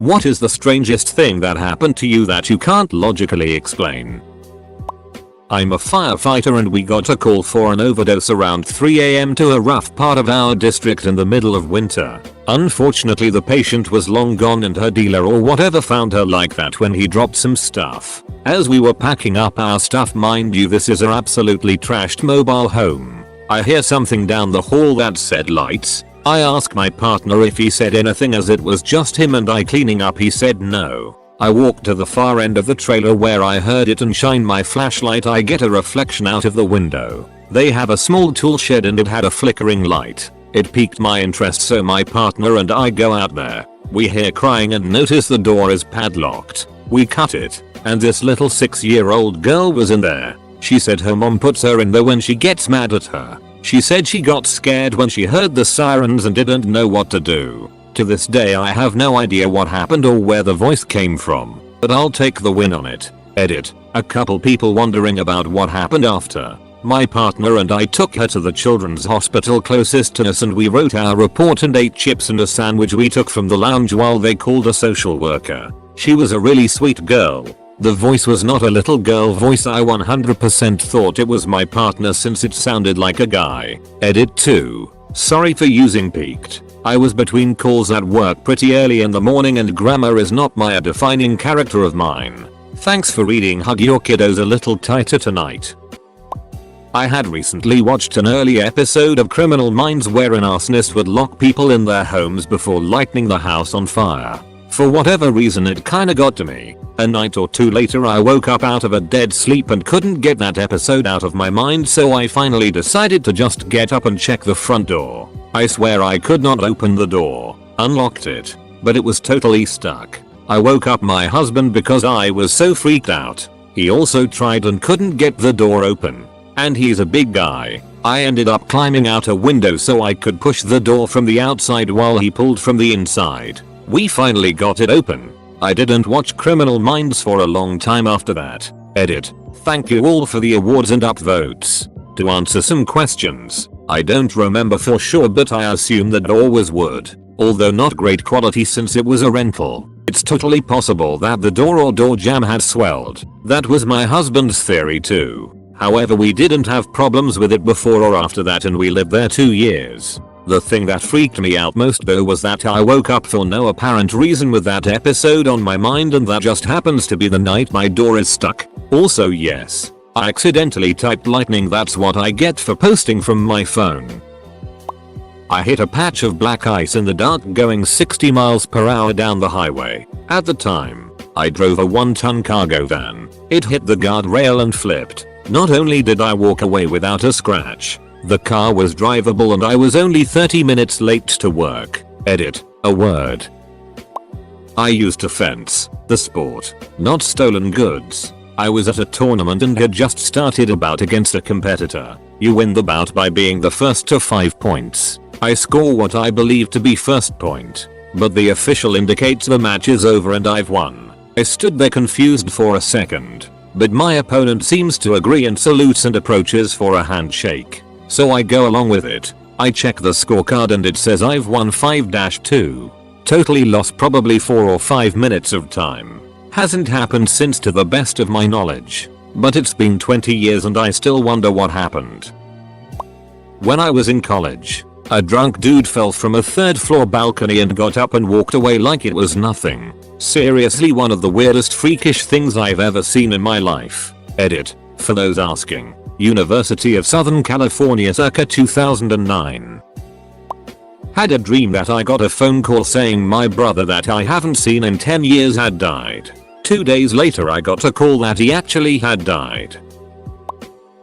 What is the strangest thing that happened to you that you can't logically explain? I'm a firefighter and we got a call for an overdose around 3 AM to a rough part of our district in the middle of winter. Unfortunately the patient was long gone and her dealer or whatever found her like that when he dropped some stuff. As we were packing up our stuff, mind you this is a absolutely trashed mobile home, I hear something down the hall that said lights. I asked my partner if he said anything as it was just him and I cleaning up. He said no. I walked to the far end of the trailer where I heard it and shine my flashlight. I get a reflection out of the window. They have a small tool shed and it had a flickering light. It piqued my interest so my partner and I go out there. We hear crying and notice the door is padlocked. We cut it and this little 6-year-old girl was in there. She said her mom puts her in there when she gets mad at her. She said she got scared when she heard the sirens and didn't know what to do. To this day I have no idea what happened or where the voice came from, but I'll take the win on it. Edit. A couple people wondering about what happened after. My partner and I took her to the children's hospital closest to us and we wrote our report and ate chips and a sandwich we took from the lounge while they called a social worker. She was a really sweet girl. The voice was not a little girl voice. I 100% thought it was my partner since it sounded like a guy. Edit 2. Sorry for using peaked. I was between calls at work pretty early in the morning and grammar is not my defining character of mine. Thanks for reading. Hug your kiddos a little tighter tonight. I had recently watched an early episode of Criminal Minds where an arsonist would lock people in their homes before lighting the house on fire. For whatever reason it kinda got to me. A night or two later I woke up out of a dead sleep and couldn't get that episode out of my mind, so I finally decided to just get up and check the front door. I swear I could not open the door. Unlocked it, but it was totally stuck. I woke up my husband because I was so freaked out. He also tried and couldn't get the door open. And he's a big guy. I ended up climbing out a window so I could push the door from the outside while he pulled from the inside. We finally got it open. I didn't watch Criminal Minds for a long time after that. Edit. Thank you all for the awards and upvotes. To answer some questions, I don't remember for sure but I assume the door was wood, although not great quality since it was a rental. It's totally possible that the door or door jamb had swelled. That was my husband's theory too. However, we didn't have problems with it before or after that and we lived there 2 years. The thing that freaked me out most though was that I woke up for no apparent reason with that episode on my mind, and that just happens to be the night my door is stuck. Also yes, I accidentally typed lightning. That's what I get for posting from my phone. I hit a patch of black ice in the dark going 60 miles per hour down the highway. At the time, I drove a 1-ton cargo van. It hit the guardrail and flipped. Not only did I walk away without a scratch, the car was drivable and I was only 30 minutes late to work. Edit. A word. I used to fence, the sport, not stolen goods. I was at a tournament and had just started a bout against a competitor. You win the bout by being the first to 5 points. I score what I believe to be first point, but the official indicates the match is over and I've won. I stood there confused for a second, but my opponent seems to agree and salutes and approaches for a handshake. So I go along with it. I check the scorecard and it says I've won 5-2. Totally lost probably 4 or 5 minutes of time. Hasn't happened since to the best of my knowledge. But it's been 20 years and I still wonder what happened. When I was in college, a drunk dude fell from a 3rd floor balcony and got up and walked away like it was nothing. Seriously, one of the weirdest freakish things I've ever seen in my life. Edit. For those asking. University of Southern California circa 2009. Had a dream that I got a phone call saying my brother that I haven't seen in 10 years had died. 2 days later I got a call that he actually had died.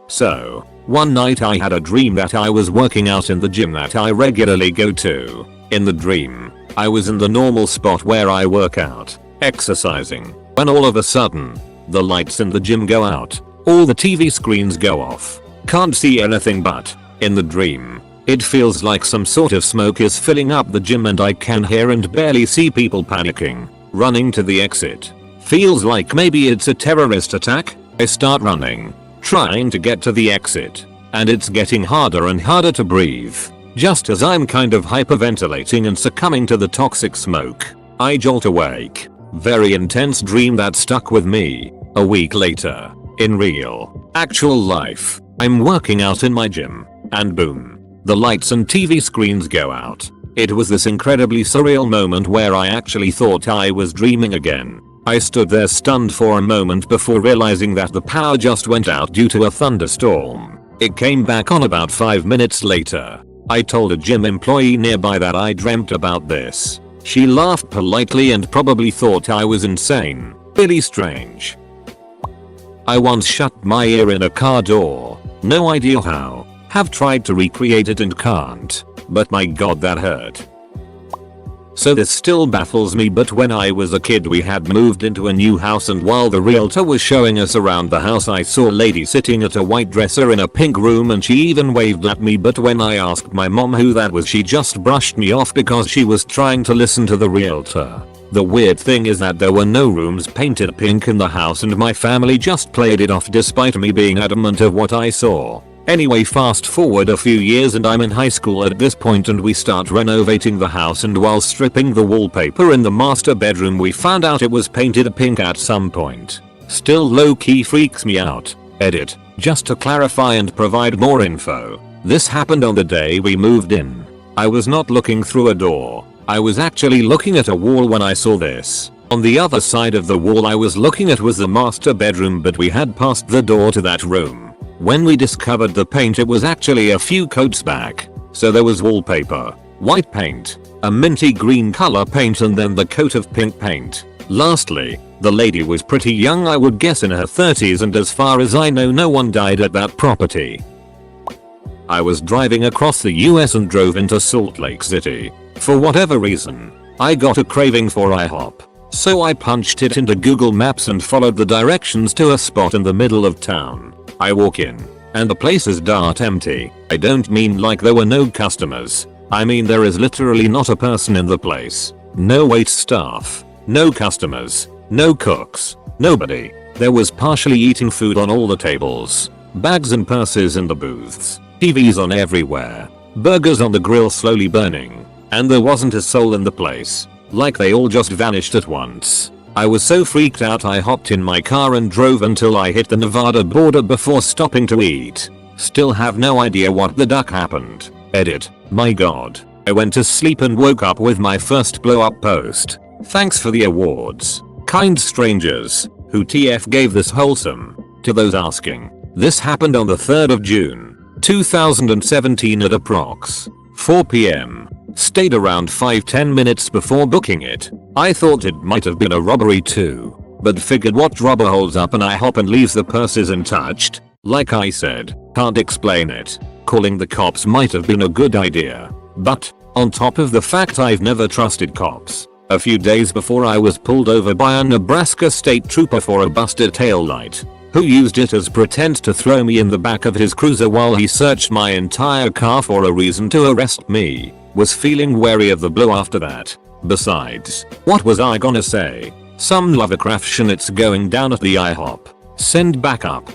So, one night I had a dream that I was working out in the gym that I regularly go to. In the dream, I was in the normal spot where I work out, exercising, when all of a sudden, the lights in the gym go out. All the TV screens go off. Can't see anything but, in the dream, it feels like some sort of smoke is filling up the gym and I can hear and barely see people panicking, running to the exit. Feels like maybe it's a terrorist attack. I start running, trying to get to the exit, and it's getting harder and harder to breathe. Just as I'm kind of hyperventilating and succumbing to the toxic smoke, I jolt awake. Very intense dream that stuck with me. A week later, in real, actual life, I'm working out in my gym, and boom, the lights and TV screens go out. It was this incredibly surreal moment where I actually thought I was dreaming again. I stood there stunned for a moment before realizing that the power just went out due to a thunderstorm. It came back on about 5 minutes later. I told a gym employee nearby that I dreamt about this. She laughed politely and probably thought I was insane. Really strange. I once shut my ear in a car door. No idea how. Have tried to recreate it and can't. But my god, that hurt. So this still baffles me, but when I was a kid we had moved into a new house, and while the realtor was showing us around the house I saw a lady sitting at a white dresser in a pink room, and she even waved at me, but when I asked my mom who that was she just brushed me off because she was trying to listen to the realtor. The weird thing is that there were no rooms painted pink in the house, and my family just played it off despite me being adamant of what I saw. Anyway, fast forward a few years and I'm in high school at this point, and we start renovating the house, and while stripping the wallpaper in the master bedroom we found out it was painted pink at some point. Still low-key freaks me out. Edit. Just to clarify and provide more info. This happened on the day we moved in. I was not looking through a door. I was actually looking at a wall when I saw this. On the other side of the wall I was looking at was the master bedroom, but we had passed the door to that room. When we discovered the paint, it was actually a few coats back. So there was wallpaper, white paint, a minty green color paint, and then the coat of pink paint. Lastly, the lady was pretty young, I would guess in her 30s, and as far as I know no one died at that property. I was driving across the US and drove into Salt Lake City. For whatever reason, I got a craving for IHOP. So I punched it into Google Maps and followed the directions to a spot in the middle of town. I walk in, and the place is dart empty. I don't mean like there were no customers. I mean there is literally not a person in the place. No wait staff. No customers. No cooks. Nobody. There was partially eating food on all the tables. Bags and purses in the booths. TVs on everywhere. Burgers on the grill slowly burning. And there wasn't a soul in the place. Like they all just vanished at once. I was so freaked out I hopped in my car and drove until I hit the Nevada border before stopping to eat. Still have no idea what the duck happened. Edit. My god. I went to sleep and woke up with my first blow up post. Thanks for the awards. Kind strangers. Who TF gave this wholesome? To those asking. This happened on the 3rd of June, 2017 at approx. 4 PM. Stayed around 5-10 minutes before booking it. I thought it might have been a robbery too, but figured what robber holds up an IHOP and leaves the purses untouched? Like I said, can't explain it. Calling the cops might have been a good idea. But, on top of the fact I've never trusted cops, a few days before I was pulled over by a Nebraska state trooper for a busted taillight, who used it as pretense to throw me in the back of his cruiser while he searched my entire car for a reason to arrest me. Was feeling wary of the blow after that. Besides, what was I gonna say? Some Lovecraft shenanigans going down at the IHOP. Send backup.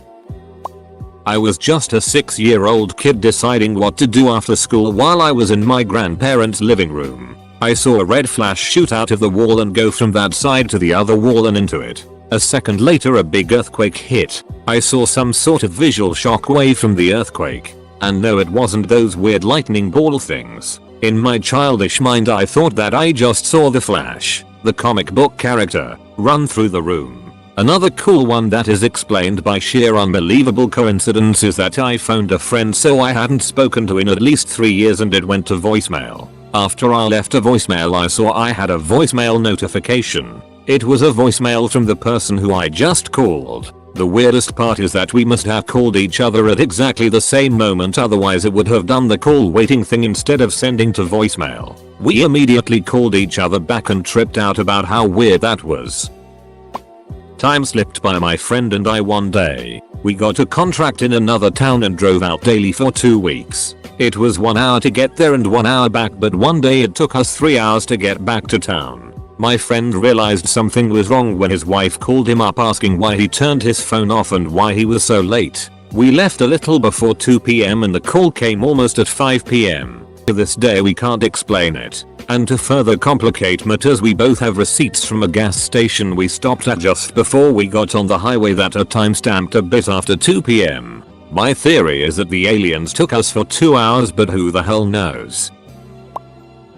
I was just a 6-year-old kid deciding what to do after school while I was in my grandparents' living room. I saw a red flash shoot out of the wall and go from that side to the other wall and into it. A second later a big earthquake hit. I saw some sort of visual shockwave from the earthquake. And no, it wasn't those weird lightning ball things. In my childish mind I thought that I just saw the Flash, the comic book character, run through the room. Another cool one that is explained by sheer unbelievable coincidence is that I phoned a friend so I hadn't spoken to in at least 3 years and it went to voicemail. After I left a voicemail I saw I had a voicemail notification. It was a voicemail from the person who I just called. The weirdest part is that we must have called each other at exactly the same moment, otherwise it would have done the call waiting thing instead of sending to voicemail. We immediately called each other back and tripped out about how weird that was. Time slipped by my friend and I one day. We got a contract in another town and drove out daily for 2 weeks. It was 1 hour to get there and 1 hour back, but one day it took us 3 hours to get back to town. My friend realized something was wrong when his wife called him up asking why he turned his phone off and why he was so late. We left a little before 2 PM and the call came almost at 5 PM. To this day we can't explain it. And to further complicate matters, we both have receipts from a gas station we stopped at just before we got on the highway that are timestamped a bit after 2 p.m. My theory is that the aliens took us for 2 hours, but who the hell knows.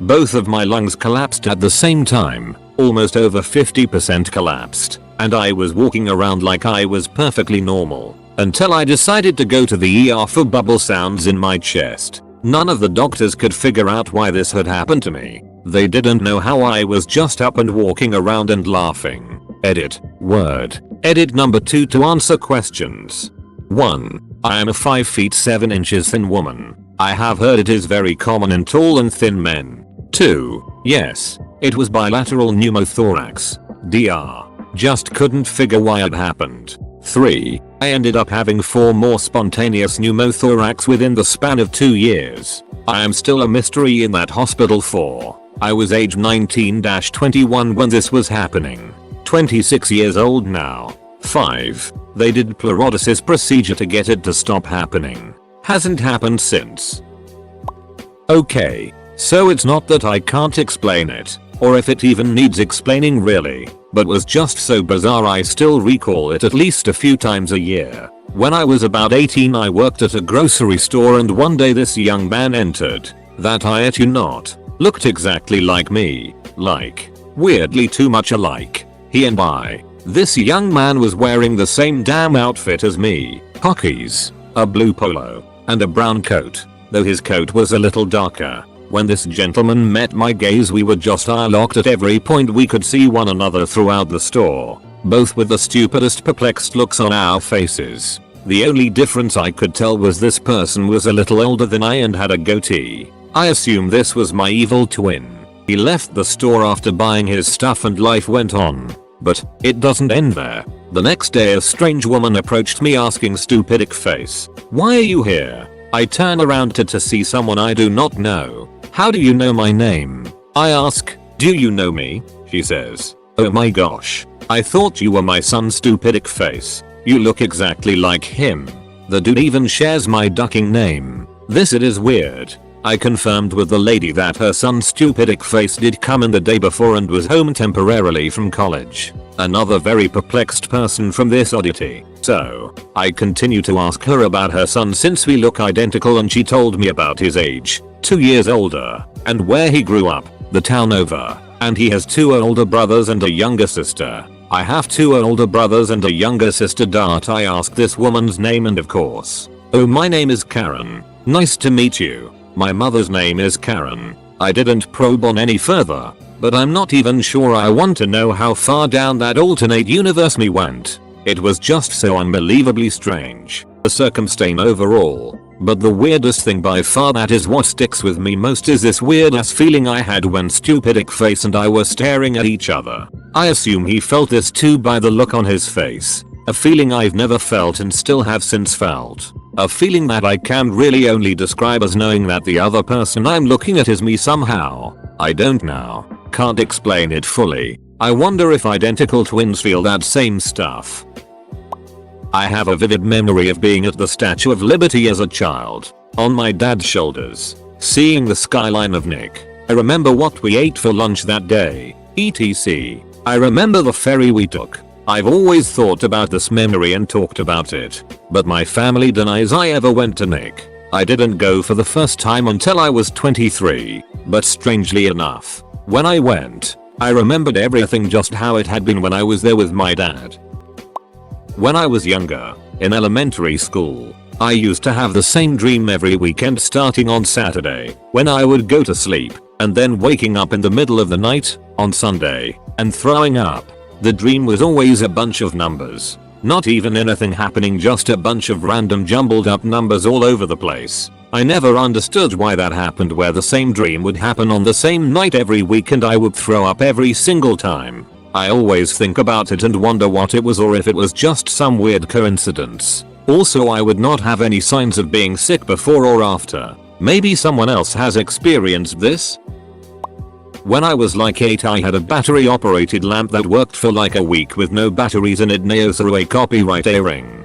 Both of my lungs collapsed at the same time, almost over 50% collapsed, and I was walking around like I was perfectly normal, until I decided to go to the ER for bubble sounds in my chest. None of the doctors could figure out why this had happened to me. They didn't know how I was just up and walking around and laughing. Edit. Word. Edit number 2 to answer questions. 1. I am a 5 feet 7 inches thin woman. I have heard it is very common in tall and thin men. 2. Yes, it was bilateral pneumothorax. DR. Just couldn't figure why it happened. 3. I ended up having 4 more spontaneous pneumothorax within the span of 2 years. I am still a mystery in that hospital. 4. I was age 19-21 when this was happening. 26 years old now. 5. They did pleurodesis procedure to get it to stop happening. Hasn't happened since. Okay, so it's not that I can't explain it, or if it even needs explaining really, but was just so bizarre I still recall it at least a few times a year. When I was about 18 I worked at a grocery store, and one day this young man entered, that I kid you not, looked exactly like me, like, weirdly too much alike. This young man was wearing the same damn outfit as me, Pockies, a blue polo, and a brown coat, though his coat was a little darker. When this gentleman met my gaze we were just eye-locked at every point we could see one another throughout the store, both with the stupidest perplexed looks on our faces. The only difference I could tell was this person was a little older than I and had a goatee. I assume this was my evil twin. He left the store after buying his stuff and life went on. But it doesn't end there. The next day a strange woman approached me asking stupidic face, "Why are you here?" I turn around to see someone I do not know. "How do you know my name?" I ask. "Do you know me?" She says, "Oh my gosh. I thought you were my son." Stupidic face. "You look exactly like him." The dude even shares my ducking name. It is weird. I confirmed with the lady that her son Stupidic face did come in the day before and was home temporarily from college. Another very perplexed person from this oddity. So, I continue to ask her about her son since we look identical, and she told me about his age, 2 years older, and where he grew up, the town over, and he has 2 older brothers and a younger sister. I have 2 older brothers and a younger sister. I asked this woman's name and of course, "Oh, my name is Karen. Nice to meet you. My mother's name is Karen." I didn't probe on any further, but I'm not even sure I want to know how far down that alternate universe we went. It was just so unbelievably strange, the circumstance overall. But the weirdest thing by far, that is what sticks with me most, is this weird ass feeling I had when Stupidic face and I were staring at each other. I assume he felt this too by the look on his face. A feeling I've never felt and still have since felt. A feeling that I can really only describe as knowing that the other person I'm looking at is me somehow. I don't know. Can't explain it fully. I wonder if identical twins feel that same stuff. I have a vivid memory of being at the Statue of Liberty as a child, on my dad's shoulders, seeing the skyline of Nick. I remember what we ate for lunch that day, etc. I remember the ferry we took. I've always thought about this memory and talked about it, but my family denies I ever went to Nick. I didn't go for the first time until I was 23, but strangely enough, when I went, I remembered everything just how it had been when I was there with my dad. When I was younger, in elementary school, I used to have the same dream every weekend starting on Saturday, when I would go to sleep, and then waking up in the middle of the night, on Sunday, and throwing up. The dream was always a bunch of numbers. Not even anything happening, just a bunch of random jumbled up numbers all over the place. I never understood why that happened, where the same dream would happen on the same night every week and I would throw up every single time. I always think about it and wonder what it was, or if it was just some weird coincidence. Also, I would not have any signs of being sick before or after. Maybe someone else has experienced this? When I was like 8, I had a battery operated lamp that worked for like a week with no batteries in it. Neo threw a copyright earring.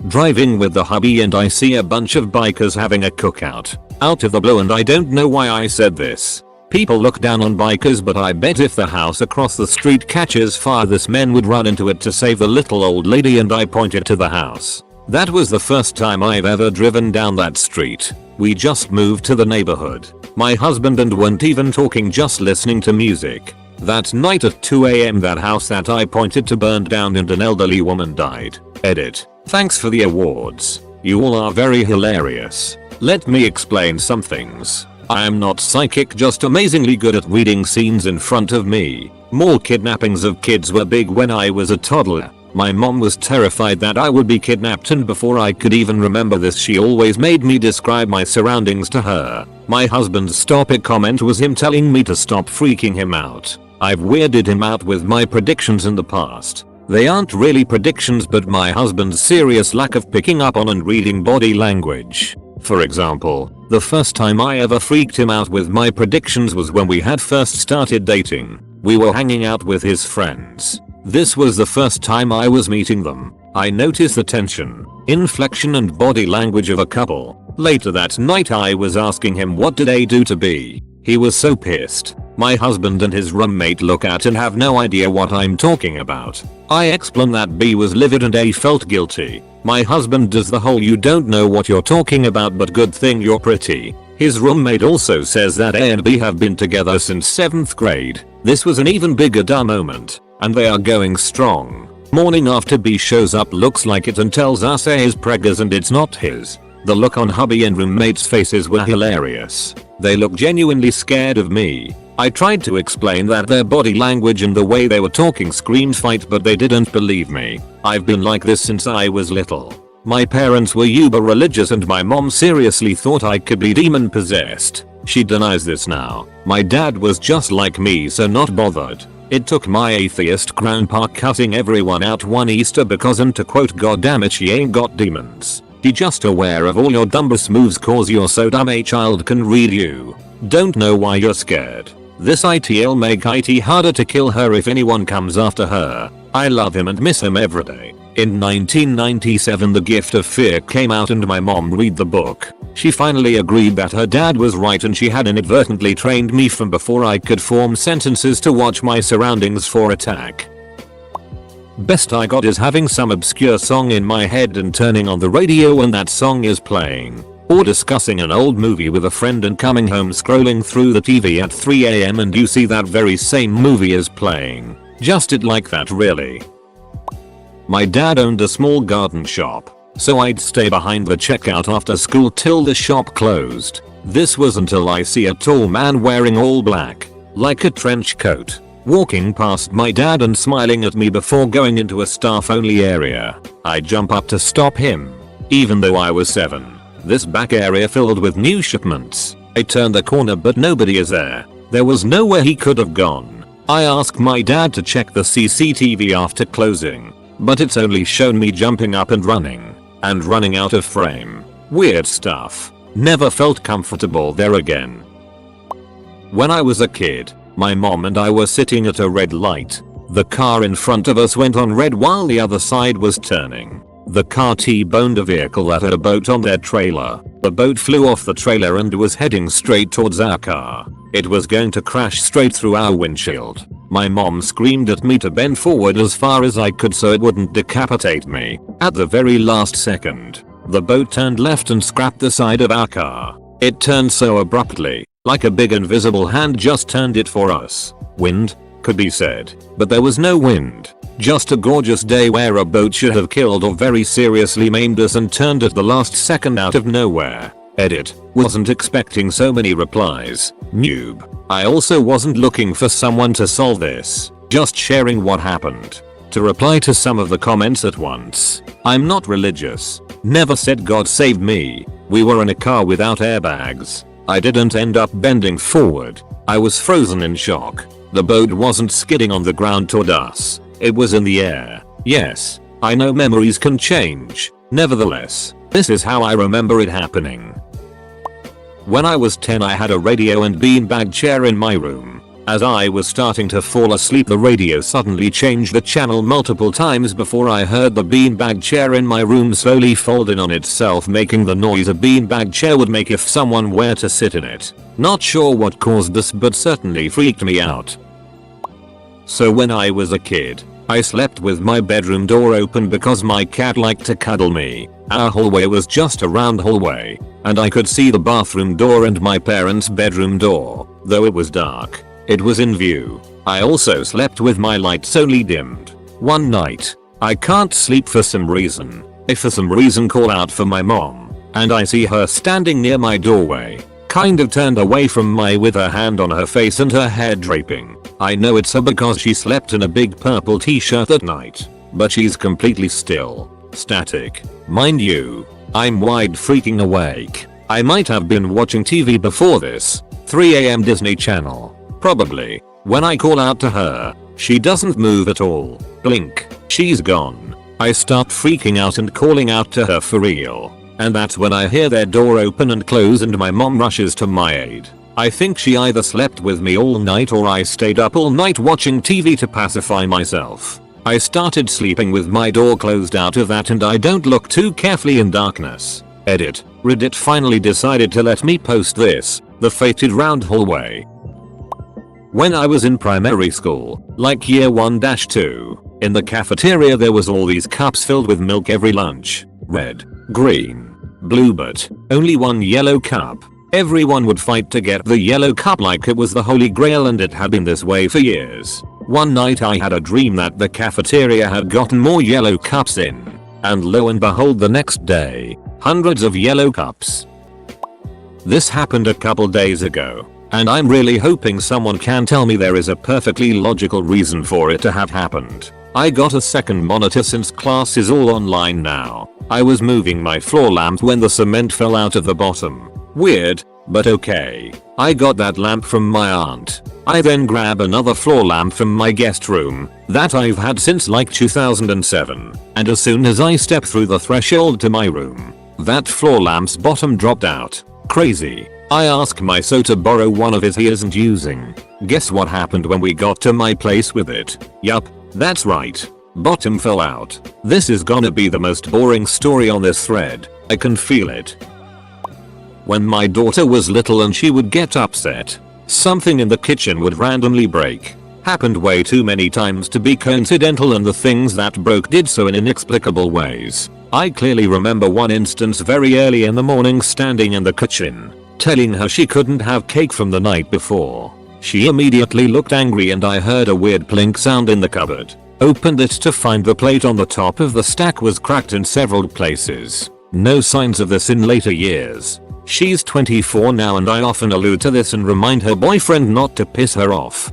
Driving with the hubby and I see a bunch of bikers having a cookout. Out of the blue, and I don't know why I said this. People look down on bikers, but I bet if the house across the street catches fire this men would run into it to save the little old lady, and I pointed to the house. That was the first time I've ever driven down that street. We just moved to the neighborhood. My husband and weren't even talking, just listening to music. That night at 2 AM that house that I pointed to burned down and an elderly woman died. Edit. Thanks for the awards. You all are very hilarious. Let me explain some things. I am not psychic, just amazingly good at reading scenes in front of me. Mall kidnappings of kids were big when I was a toddler. My mom was terrified that I would be kidnapped, and before I could even remember this she always made me describe my surroundings to her. My husband's stop it comment was him telling me to stop freaking him out. I've weirded him out with my predictions in the past. They aren't really predictions, but my husband's serious lack of picking up on and reading body language. For example, the first time I ever freaked him out with my predictions was when we had first started dating. We were hanging out with his friends. This was the first time I was meeting them. I noticed the tension, inflection and body language of a couple. Later that night I was asking him what did A do to B. He was so pissed. My husband and his roommate look at and have no idea what I'm talking about. I explain that B was livid and A felt guilty. My husband does the whole "you don't know what you're talking about, but good thing you're pretty." His roommate also says that A and B have been together since 7th grade. This was an even bigger duh moment. And they are going strong. Morning after B shows up, looks like it, and tells us A is preggers and it's not his. The look on hubby and roommate's faces were hilarious. They look genuinely scared of me. I tried to explain that their body language and the way they were talking screamed fight, but they didn't believe me. I've been like this since I was little. My parents were uber religious and my mom seriously thought I could be demon possessed. She denies this now. My dad was just like me, so not bothered. It took my atheist grandpa cutting everyone out one Easter because, and to quote, "God damn it, she ain't got demons. Be just aware of all your dumbest moves cause you're so dumb a child can read you. Don't know why you're scared. This it'll make it harder to kill her if anyone comes after her. I love him and miss him every day." In 1997 The Gift of Fear came out and my mom read the book. She finally agreed that her dad was right and she had inadvertently trained me from before I could form sentences to watch my surroundings for attack. Best I got is having some obscure song in my head and turning on the radio when that song is playing. Or discussing an old movie with a friend and coming home scrolling through the TV at 3 AM and you see that very same movie is playing. Just it like that, really. My dad owned a small garden shop, so I'd stay behind the checkout after school till the shop closed. This was until I see a tall man wearing all black, like a trench coat, walking past my dad and smiling at me before going into a staff-only area. I jump up to stop him. Even though I was 7, this back area filled with new shipments. I turn the corner but nobody is there. There was nowhere he could have gone. I ask my dad to check the CCTV after closing, but it's only shown me jumping up and running out of frame. Weird stuff. Never felt comfortable there again. When I was a kid, my mom and I were sitting at a red light. The car in front of us went on red while the other side was turning. The car T-boned a vehicle that had a boat on their trailer. The boat flew off the trailer and was heading straight towards our car. It was going to crash straight through our windshield. My mom screamed at me to bend forward as far as I could so it wouldn't decapitate me. At the very last second, the boat turned left and scrapped the side of our car. It turned so abruptly, like a big invisible hand just turned it for us. Wind, could be said, but there was no wind. Just a gorgeous day where a boat should have killed or very seriously maimed us and turned at the last second out of nowhere. Edit. Wasn't expecting so many replies. Noob. I also wasn't looking for someone to solve this. Just sharing what happened. To reply to some of the comments at once. I'm not religious. Never said God saved me. We were in a car without airbags. I didn't end up bending forward. I was frozen in shock. The boat wasn't skidding on the ground toward us. It was in the air. Yes, I know memories can change. Nevertheless, this is how I remember it happening. When I was 10 I had a radio and beanbag chair in my room. As I was starting to fall asleep, the radio suddenly changed the channel multiple times before I heard the beanbag chair in my room slowly fold in on itself, making the noise a beanbag chair would make if someone were to sit in it. Not sure what caused this, but certainly freaked me out. So when I was a kid, I slept with my bedroom door open because my cat liked to cuddle me. Our hallway was just a round hallway, and I could see the bathroom door and my parents' bedroom door. Though it was dark, it was in view. I also slept with my lights only dimmed. One night, I can't sleep for some reason. I for some reason call out for my mom, and I see her standing near my doorway, kind of turned away from me with her hand on her face and her hair draping. I know it's her because she slept in a big purple t-shirt that night, but she's completely still. Static. Mind you, I'm wide freaking awake. I might have been watching TV before this. 3 AM Disney Channel. Probably. When I call out to her, she doesn't move at all. Blink. She's gone. I start freaking out and calling out to her for real. And that's when I hear their door open and close and my mom rushes to my aid. I think she either slept with me all night or I stayed up all night watching TV to pacify myself. I started sleeping with my door closed out of that, and I don't look too carefully in darkness. Edit. Reddit finally decided to let me post this, the fated round hallway. When I was in primary school, like year 1-2, in the cafeteria there was all these cups filled with milk every lunch. Red, green, blue, but only one yellow cup. Everyone would fight to get the yellow cup like it was the holy grail, and it had been this way for years. One night I had a dream that the cafeteria had gotten more yellow cups in, and lo and behold, the next day, hundreds of yellow cups. This happened a couple days ago, and I'm really hoping someone can tell me there is a perfectly logical reason for it to have happened. I got a second monitor since class is all online now. I was moving my floor lamp when the cement fell out of the bottom. Weird, but okay. I got that lamp from my aunt. I then grab another floor lamp from my guest room that I've had since like 2007, and as soon as I step through the threshold to my room, that floor lamp's bottom dropped out. Crazy. I ask my so to borrow one of his he isn't using. Guess what happened when we got to my place with it? Yup, that's right. Bottom fell out. This is gonna be the most boring story on this thread. I can feel it. When my daughter was little and she would get upset, something in the kitchen would randomly break. Happened way too many times to be coincidental, and the things that broke did so in inexplicable ways. I clearly remember one instance very early in the morning standing in the kitchen, telling her she couldn't have cake from the night before. She immediately looked angry and I heard a weird plink sound in the cupboard. Opened it to find the plate on the top of the stack was cracked in several places. No signs of this in later years. She's 24 now, and I often allude to this and remind her boyfriend not to piss her off.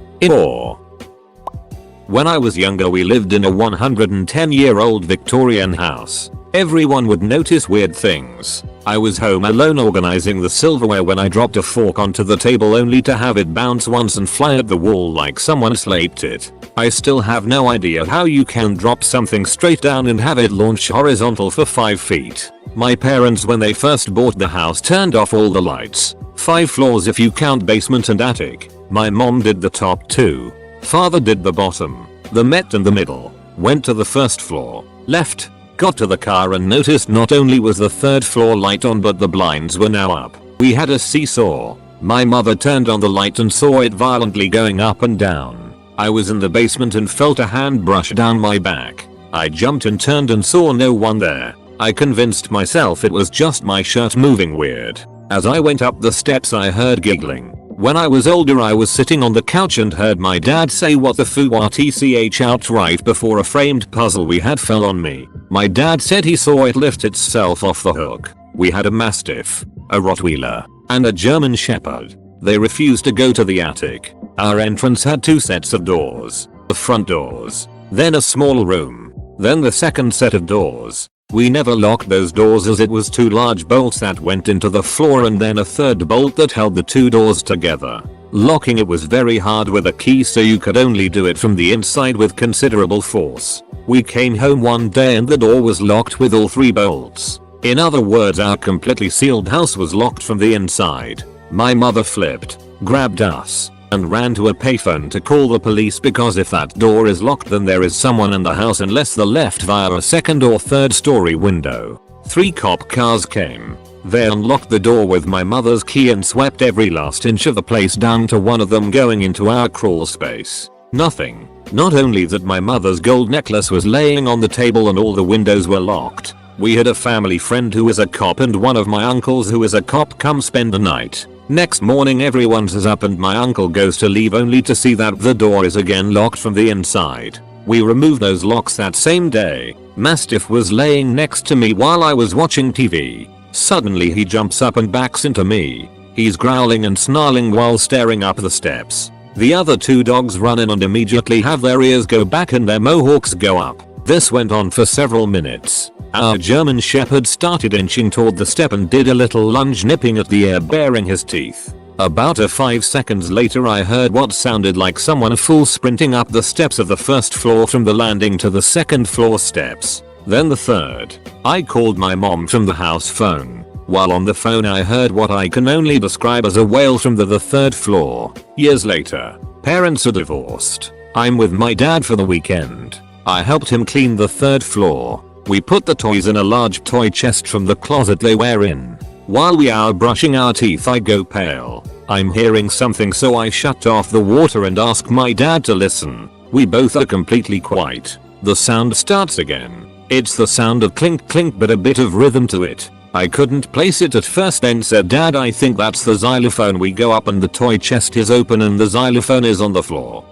When I was younger we lived in a 110-year-old Victorian house. Everyone would notice weird things. I was home alone organizing the silverware when I dropped a fork onto the table only to have it bounce once and fly at the wall like someone slaped it. I still have no idea how you can drop something straight down and have it launch horizontal for 5 feet. My parents, when they first bought the house, turned off all the lights. 5 floors if you count basement and attic. My mom did the top 2. Father did the bottom. The met in the middle. Went to the first floor. Left. Got to the car and noticed not only was the 3rd floor light on but the blinds were now up. We had a seesaw. My mother turned on the light and saw it violently going up and down. I was in the basement and felt a hand brush down my back. I jumped and turned and saw no one there. I convinced myself it was just my shirt moving weird. As I went up the steps I heard giggling. When I was older I was sitting on the couch and heard my dad say what the foo are tch outright before a framed puzzle we had fell on me. My dad said he saw it lift itself off the hook. We had a Mastiff, a Rottweiler, and a German Shepherd. They refused to go to the attic. Our entrance had 2 sets of doors. The front doors. Then a small room. Then the second set of doors. We never locked those doors as it was 2 large bolts that went into the floor and then a 3rd bolt that held the 2 doors together. Locking it was very hard with a key, so you could only do it from the inside with considerable force. We came home one day and the door was locked with all 3 bolts. In other words, our completely sealed house was locked from the inside. My mother flipped, grabbed us, and ran to a payphone to call the police because if that door is locked then there is someone in the house unless they left via a second or third story window. 3 cop cars came. They unlocked the door with my mother's key and swept every last inch of the place down to one of them going into our crawl space. Nothing. Not only that my mother's gold necklace was laying on the table and all the windows were locked. We had a family friend who is a cop and one of my uncles who is a cop come spend the night. Next morning everyone's up and my uncle goes to leave only to see that the door is again locked from the inside. We removed those locks that same day. Mastiff was laying next to me while I was watching TV. Suddenly he jumps up and backs into me. He's growling and snarling while staring up the steps. The other 2 dogs run in and immediately have their ears go back and their mohawks go up. This went on for several minutes. Our German Shepherd started inching toward the step and did a little lunge nipping at the air baring his teeth. About 5 seconds later I heard what sounded like someone full sprinting up the steps of the first floor from the landing to the second floor steps. Then the third. I called my mom from the house phone. While on the phone I heard what I can only describe as a wail from the third floor. Years later, parents are divorced. I'm with my dad for the weekend. I helped him clean the third floor. We put the toys in a large toy chest from the closet they were in. While we are brushing our teeth I go pale. I'm hearing something so I shut off the water and ask my dad to listen. We both are completely quiet. The sound starts again. It's the sound of clink clink but a bit of rhythm to it. I couldn't place it at first then said Dad I think that's the xylophone. We go up and the toy chest is open and the xylophone is on the floor.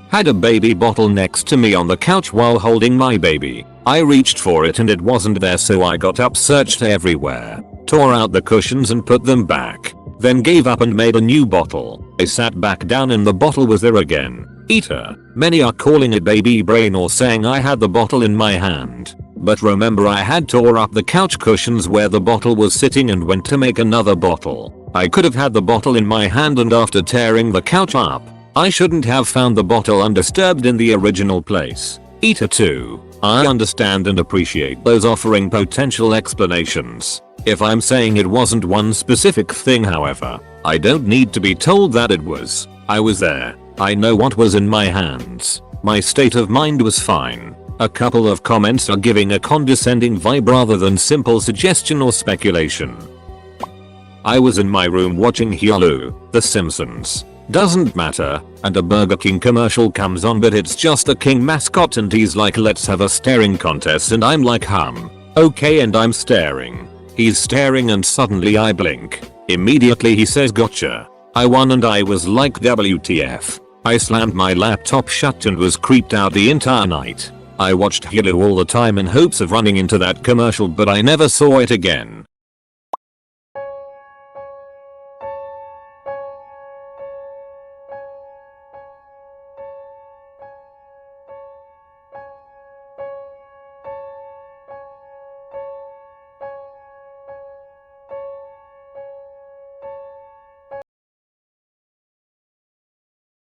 Had a baby bottle next to me on the couch while holding my baby. I reached for it and it wasn't there so I got up, searched everywhere, tore out the cushions and put them back, then gave up and made a new bottle. I sat back down and the bottle was there again. Eater. Many are calling it baby brain or saying I had the bottle in my hand. But remember I had tore up the couch cushions where the bottle was sitting and went to make another bottle. I could have had the bottle in my hand and after tearing the couch up, I shouldn't have found the bottle undisturbed in the original place. Eater 2. I understand and appreciate those offering potential explanations. If I'm saying it wasn't one specific thing however, I don't need to be told that it was. I was there. I know what was in my hands. My state of mind was fine. A couple of comments are giving a condescending vibe rather than simple suggestion or speculation. I was in my room watching Hulu, The Simpsons. Doesn't matter, and a Burger King commercial comes on but it's just the King mascot and he's like let's have a staring contest and I'm like okay and I'm staring. He's staring and suddenly I blink. Immediately he says gotcha. I won and I was like WTF. I slammed my laptop shut and was creeped out the entire night. I watched Hulu all the time in hopes of running into that commercial but I never saw it again.